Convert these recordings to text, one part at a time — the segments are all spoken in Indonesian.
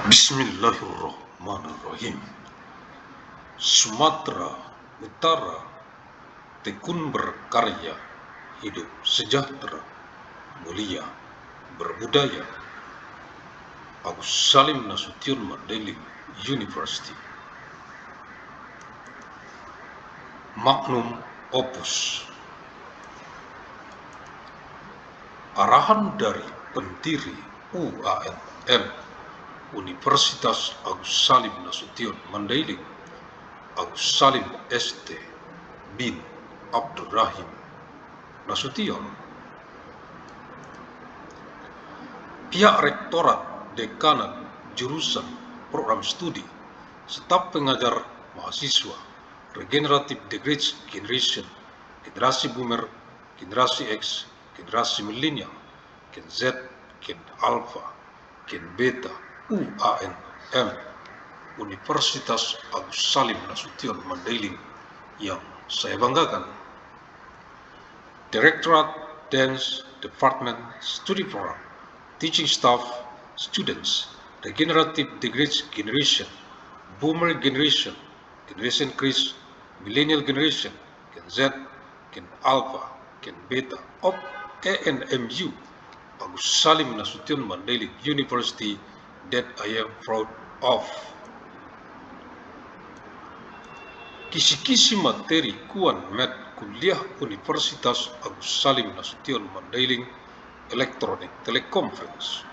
Bismillahirrahmanirrahim. Sumatera Utara tekun berkarya, hidup sejahtera, mulia, berbudaya. Agus Salim Nasution Mandailing University. Magnum Opus. Arahan dari pendiri UANM Universitas Agus Salim Nasution Mandailing, Agus Salim ST bin Abdurrahim Nasution. Pihak Rektorat, Dekanat, Jurusan, Program Studi, Staf Pengajar, Mahasiswa, Regenerative the Great Generation, Generasi Boomer, Generasi X, Generasi Millennial, Gen Z, Gen Alpha, Gen Beta, UANM Universitas Agus Salim Nasution Mandailing yang saya banggakan. Directorate, Dance, Department, Studi Program, Teaching Staff, Students, Regenerative the Great Generation, Boomer Generation, Generation X, Millennial Generation, Gen Z, Gen Alpha, Gen Beta of ANMU Agus Salim Nasution Mandailing University that I am proud of. Kisi-kisi materi Kuan Med Kuliah Universitas Agus Salim Nasution Mandailing Electronic Teleconference.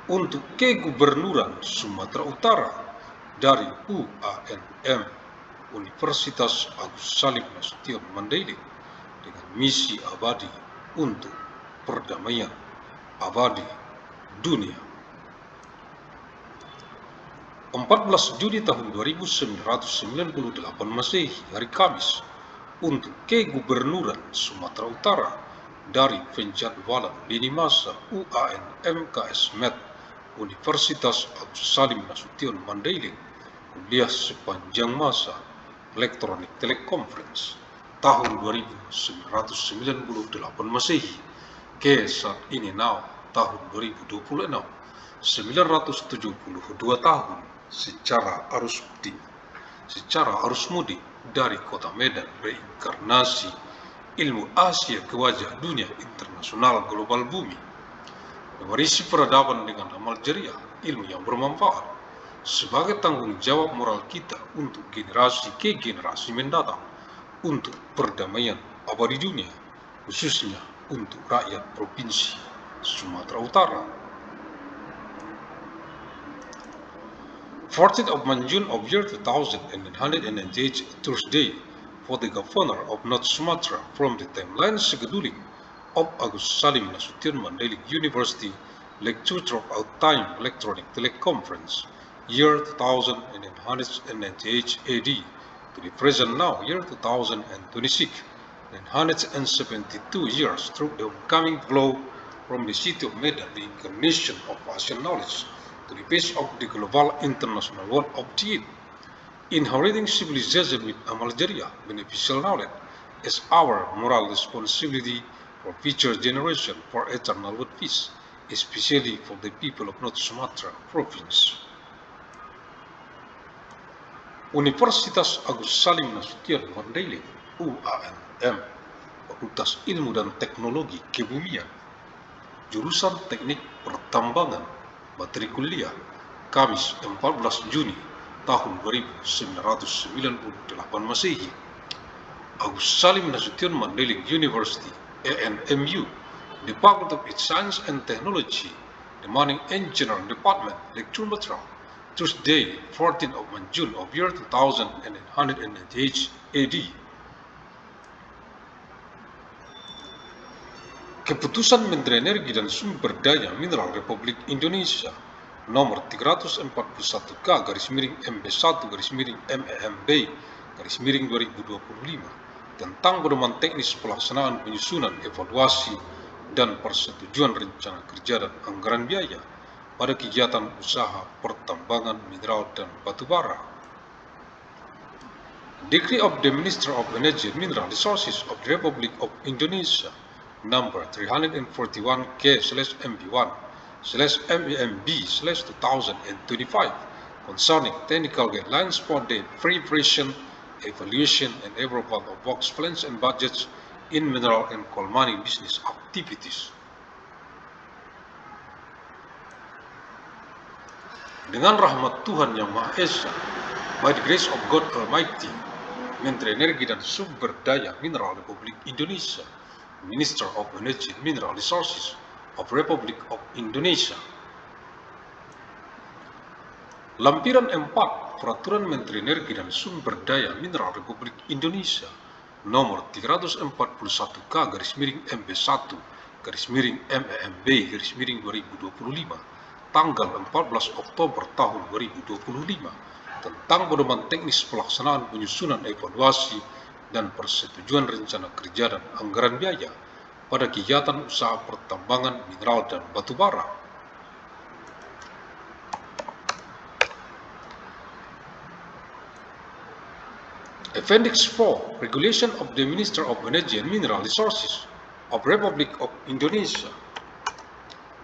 Untuk Kegubernuran Sumatera Utara dari UANM Universitas Agus Salim Nasution Mandailing dengan misi abadi untuk perdamaian abadi dunia. 14 Juni tahun 1998 Masehi, hari Kamis, untuk Kegubernuran Sumatera Utara dari penjadwalan lini masa UANM KS Med Universitas Agus Salim Nasution Mandailing kuliah sepanjang masa Electronic Teleconference tahun 1998 Masehi ke saat ini tahun 2026, 972 tahun secara arus mudik dari kota Medan, reinkarnasi ilmu Asia ke wajah dunia internasional global bumi, mewarisi peradaban dengan amal jariah, ilmu yang bermanfaat sebagai tanggung jawab moral kita untuk generasi ke generasi mendatang, untuk perdamaian abadi dunia, khususnya untuk rakyat Provinsi Sumatera Utara. 14th of June of year 2198, Thursday, for the Governor of North Sumatra from the timeline scheduling of Agus Salim Nasution Mandailing University, lecture throughout time electronic teleconference, year 2198 AD, to the present now, year 2026, 972 years through the coming flow from the city of Medan, the incarnation of Asian knowledge, to the base of the global international world of the inheriting civilization with amal jariah, beneficial knowledge, is our moral responsibility for future generation, for eternal world peace, especially for the people of North Sumatra Province. Universitas Agus Salim Nasution Mandailing UANM, Fakultas Ilmu dan Teknologi Kebumian, Jurusan Teknik Pertambangan, materi kuliah, Kamis 14 Juni tahun 1998 Masehi, Agus Salim Nasution Mandailing University ANMU, Department of Science and Technology, the Mining Engineering Department, lecture material, Tuesday 14th of June of year 2198 AD. Keputusan Menteri Energi dan Sumber Daya Mineral Republik Indonesia nomor 341-MB/MEMB/2025 tentang pedoman teknis pelaksanaan penyusunan evaluasi dan persetujuan rencana kerja dan anggaran biaya pada kegiatan usaha pertambangan mineral dan batubara. Decree of the Minister of Energy and Mineral Resources of the Republic of Indonesia number 341K/MB1 MEMB/2025 concerning technical guidelines for the preparation, evaluation, and approval of works plans and budgets in mineral and coal mining business activities. Dengan rahmat Tuhan Yang Maha Esa, by the grace of God Almighty, Menteri Energi dan Sumber Daya Mineral Republik Indonesia, Minister of Energy and Mineral Resources of Republic of Indonesia. Lampiran 4 Peraturan Menteri Energi dan Sumber Daya Mineral Republik Indonesia nomor 344/1/MEMB/2025 tanggal 14 Oktober tahun 2025 tentang pedoman teknis pelaksanaan penyusunan evaluasi dan persetujuan rencana kerja dan anggaran biaya pada kegiatan usaha pertambangan mineral dan batu bara. Appendix 4 Regulation of the Minister of Energy and Mineral Resources of Republic of Indonesia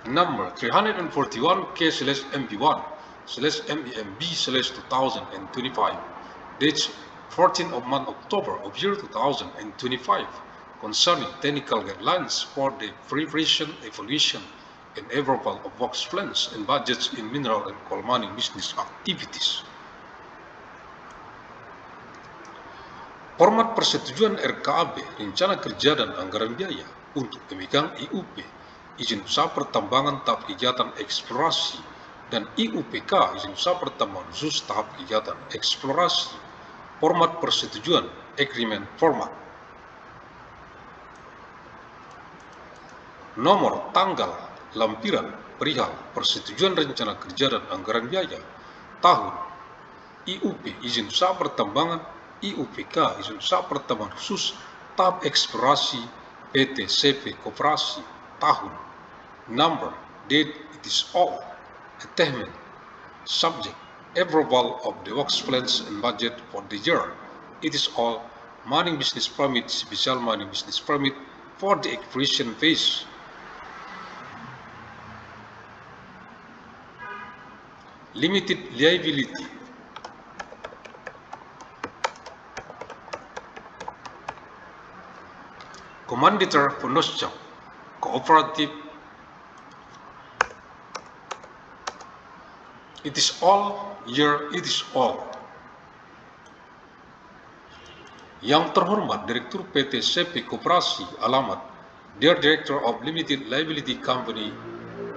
number 341/MP1/MEMB/2025 dates 14 of month October of year 2025 concerning technical guidelines for the preparation, evaluation, and approval of works plans and budgets in mineral and coal mining business activities. Format persetujuan RKAB, rencana kerja dan anggaran biaya untuk pemegang IUP, izin usaha pertambangan tahap kegiatan eksplorasi, dan IUPK, izin usaha pertambangan khusus tahap kegiatan eksplorasi. Format persetujuan, agreement format. Nomor, tanggal, lampiran, perihal persetujuan rencana kerja dan anggaran biaya tahun. IUP, izin usaha pertambangan. IUPK, izin usaha pertambangan khusus tahap eksplorasi PT CP Koperasi tahun. Number, date, it is all. Attachment, subject, approval of the works plans and budget for the year. It is all. Mining business permit, special mining business permit for the exploration phase. Limited liability. Commanditor Penoscap Cooperative. It is all year, it is all. Yang terhormat Direktur PT CP Koperasi, alamat Dear Director of Limited Liability Company,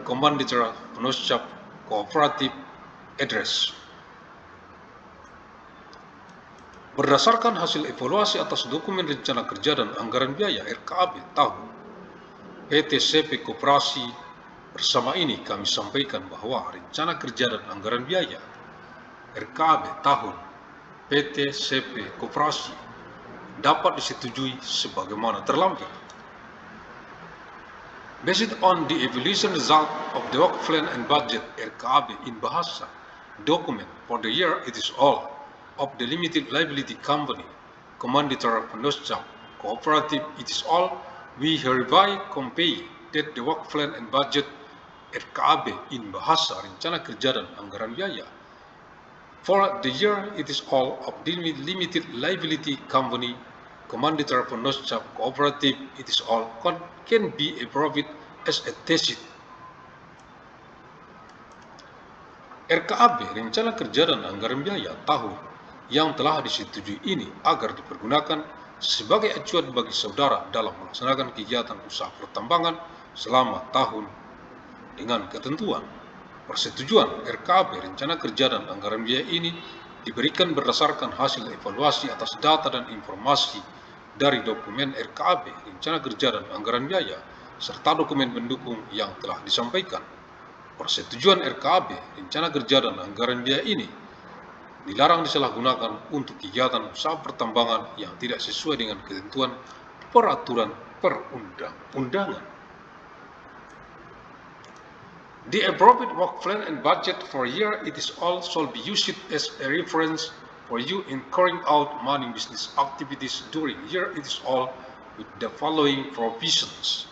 Commanditor Penoscap Cooperative, address. Berdasarkan hasil evaluasi atas dokumen rencana kerja dan anggaran biaya RKAB tahun PT CP Koperasi, bersama ini kami sampaikan bahwa rencana kerja dan anggaran biaya RKAB tahun PT CP Koperasi dapat disetujui sebagaimana terlampir. Based on the evaluation result of the work plan and budget RKAB in bahasa document for the year it is all of the limited liability company, Commanditor Penoscap Cooperative, it is all, we hereby convey that the work plan and budget RKAB in bahasa rencana kerja dan anggaran biaya for the year it is all of the limited liability company, Commanditor Penoscap Cooperative, it is all, can be approved as attached. RKAB, rencana kerja dan anggaran biaya tahun yang telah disetujui ini agar dipergunakan sebagai acuan bagi saudara dalam melaksanakan kegiatan usaha pertambangan selama tahun dengan ketentuan. Persetujuan RKAB, rencana kerja dan anggaran biaya ini diberikan berdasarkan hasil evaluasi atas data dan informasi dari dokumen RKAB, rencana kerja dan anggaran biaya, serta dokumen pendukung yang telah disampaikan. Persetujuan RKAB, rencana kerja dan anggaran biaya ini dilarang disalahgunakan untuk kegiatan usaha pertambangan yang tidak sesuai dengan ketentuan peraturan perundang-undangan. The appropriate work plan and budget for a year it is all shall be used as a reference for you in carrying out mining business activities during year it is all with the following provisions.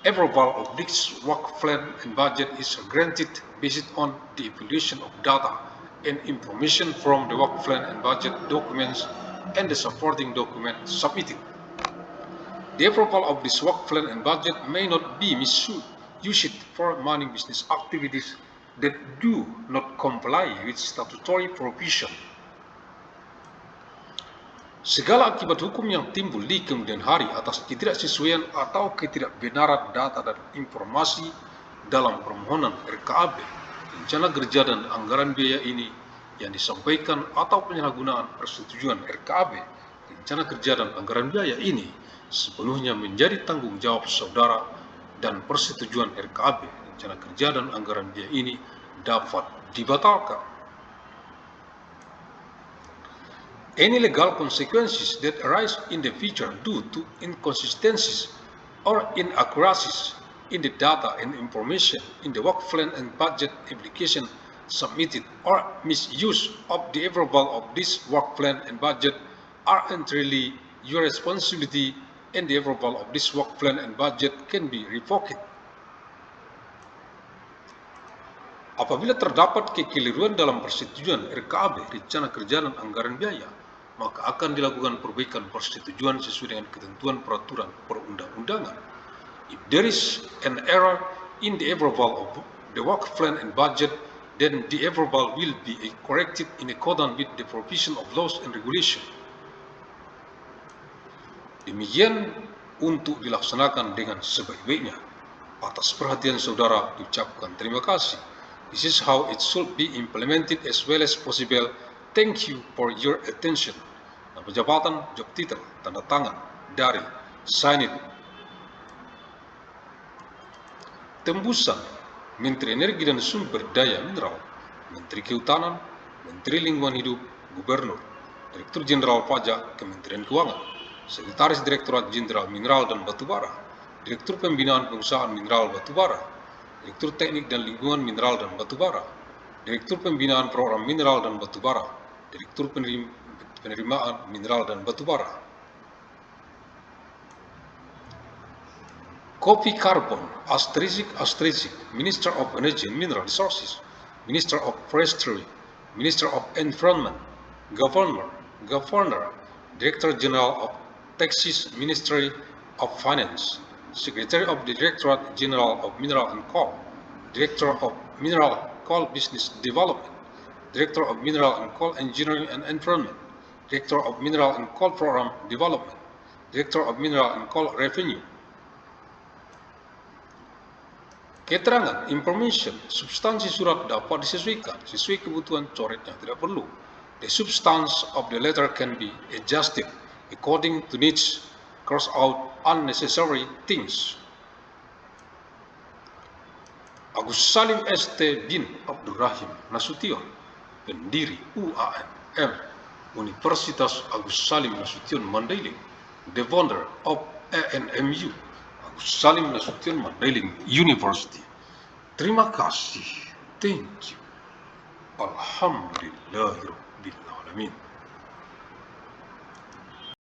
approval of this work plan and budget is granted based on the evaluation of data and information from the work plan and budget documents and the supporting document submitted. The approval of this work plan and budget may not be misused for money business activities that do not comply with statutory provision. Segala akibat hukum yang timbul di kemudian hari atas ketidaksesuaian atau ketidakbenaran data dan informasi dalam permohonan RKAB, rencana kerja dan anggaran biaya ini yang disampaikan atau penyalahgunaan persetujuan RKAB, rencana kerja dan anggaran biaya ini sepenuhnya menjadi tanggung jawab saudara dan persetujuan RKAB, rencana kerja dan anggaran biaya ini dapat dibatalkan. Any legal consequences that arise in the future due to inconsistencies or inaccuracies in the data and information in the work plan and budget application submitted or misuse of the approval of this work plan and budget are entirely your responsibility, and the approval of this work plan and budget can be revoked. Apabila terdapat kekeliruan dalam persetujuan RKAB, rencana kerja dan anggaran biaya, maka akan dilakukan perbaikan persetujuan sesuai dengan ketentuan peraturan perundang-undangan. If there is an error in the approval of the work plan and budget, then the approval will be corrected in accordance with the provision of laws and regulation. Demikian untuk dilaksanakan dengan sebaik-baiknya. Atas perhatian saudara diucapkan terima kasih. This is how it should be implemented as well as possible. Thank you for your attention. Nama jabatan, job title, tanda tangan dari sign it. Tembusan Menteri Energi dan Sumber Daya Mineral, Menteri Kehutanan, Menteri Lingkungan Hidup, Gubernur, Direktur Jenderal Pajak Kementerian Keuangan, Sekretaris Direktorat Jenderal Mineral dan Batubara, Direktur Pembinaan Pengusahaan Mineral Batubara, Direktur Teknik dan Lingkungan Mineral dan Batubara, Direktur Pembinaan Program Mineral dan Batubara, Direktur Penerimaan Mineral dan Batubara. Kopi Carbon, ***, Minister of Energy and Mineral Resources, Minister of Forestry, Minister of Environment, Governor, Director General of Taxes, Ministry of Finance, Secretary of the Directorate General of Mineral and Coal, Director of Mineral Coal Business Development, Director of Mineral and Coal Engineering and Environment, Director of Mineral and Coal Program Development, Director of Mineral and Coal Revenue. Keterangan, information, substansi surat dapat disesuaikan sesuai kebutuhan coretnya, tidak perlu. The substance of the letter can be adjusted according to needs, cross out unnecessary things. Agus Salim ST bin Abdul Rahim Nasution, pendiri UANM, Universitas Agus Salim Nasution Mandailing, the founder of ANMU, Agus Salim Nasution Mandailing University. Terima kasih. Thank you. Alhamdulillahirabbil alamin.